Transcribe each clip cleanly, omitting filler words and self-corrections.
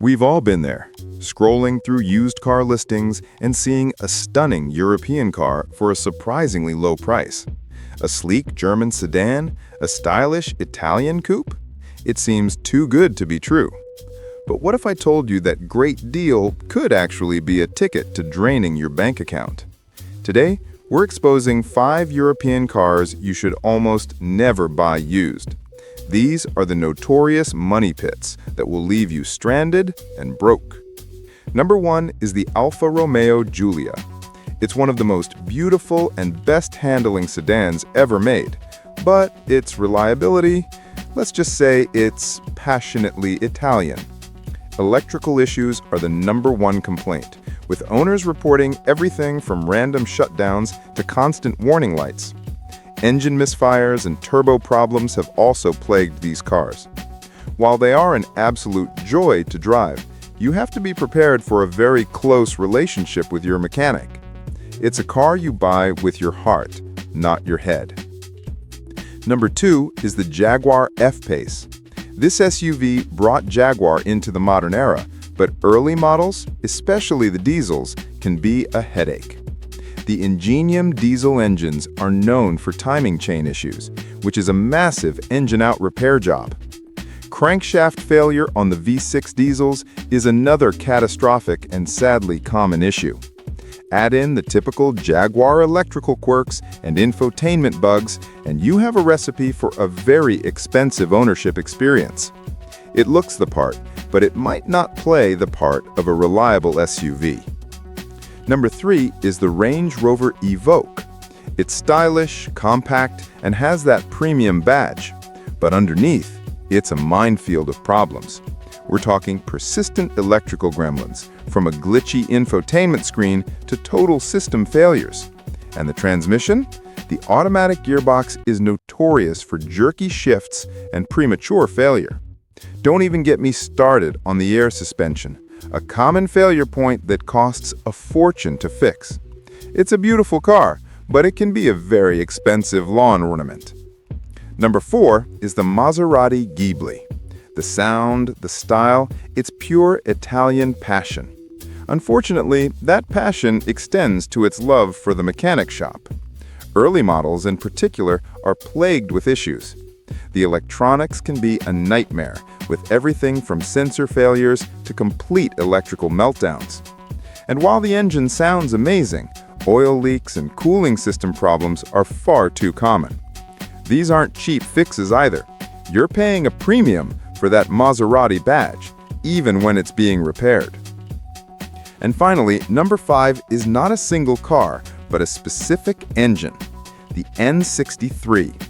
We've all been there, scrolling through used car listings and seeing a stunning European car for a surprisingly low price. A sleek German sedan, a stylish Italian coupe? It seems too good to be true. But what if I told you that great deal could actually be a ticket to draining your bank account? Today, we're exposing 5 European cars you should almost never buy used. These are the notorious money pits that will leave you stranded and broke. Number 1 is the Alfa Romeo Giulia. It's one of the most beautiful and best-handling sedans ever made, but its reliability, let's just say it's passionately Italian. Electrical issues are the number 1 complaint, with owners reporting everything from random shutdowns to constant warning lights. Engine misfires and turbo problems have also plagued these cars. While they are an absolute joy to drive, you have to be prepared for a very close relationship with your mechanic. It's a car you buy with your heart, not your head. Number 2 is the Jaguar F-Pace. This SUV brought Jaguar into the modern era, but early models, especially the diesels, can be a headache. The Ingenium diesel engines are known for timing chain issues, which is a massive engine-out repair job. Crankshaft failure on the V6 diesels is another catastrophic and sadly common issue. Add in the typical Jaguar electrical quirks and infotainment bugs, and you have a recipe for a very expensive ownership experience. It looks the part, but it might not play the part of a reliable SUV. Number 3 is the Range Rover Evoque. It's stylish, compact, and has that premium badge. But underneath, it's a minefield of problems. We're talking persistent electrical gremlins, from a glitchy infotainment screen to total system failures. And the transmission? The automatic gearbox is notorious for jerky shifts and premature failure. Don't even get me started on the air suspension, a common failure point that costs a fortune to fix. It's a beautiful car, but it can be a very expensive lawn ornament. Number 4 is the Maserati Ghibli. The sound, the style, it's pure Italian passion. Unfortunately, that passion extends to its love for the mechanic shop. Early models, in particular, are plagued with issues. The electronics can be a nightmare, with everything from sensor failures to complete electrical meltdowns. And while the engine sounds amazing, oil leaks and cooling system problems are far too common. These aren't cheap fixes either. You're paying a premium for that Maserati badge, even when it's being repaired. And finally, number 5 is not a single car, but a specific engine, the N63.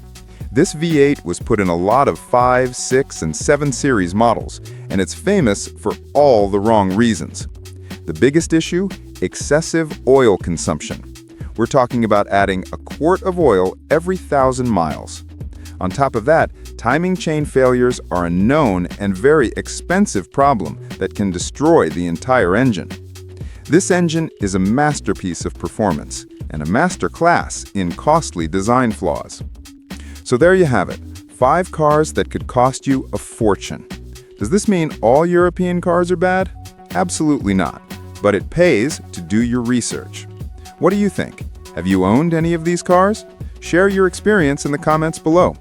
This V8 was put in a lot of 5, 6, and 7 series models, and it's famous for all the wrong reasons. The biggest issue? Excessive oil consumption. We're talking about adding a quart of oil every 1,000 miles. On top of that, timing chain failures are a known and very expensive problem that can destroy the entire engine. This engine is a masterpiece of performance and a masterclass in costly design flaws. So there you have it, 5 cars that could cost you a fortune. Does this mean all European cars are bad? Absolutely not, but it pays to do your research. What do you think? Have you owned any of these cars? Share your experience in the comments below.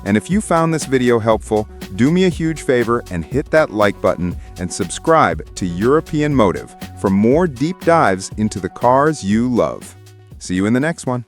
And if you found this video helpful, do me a huge favor and hit that like button and subscribe to European Motive for more deep dives into the cars you love. See you in the next one.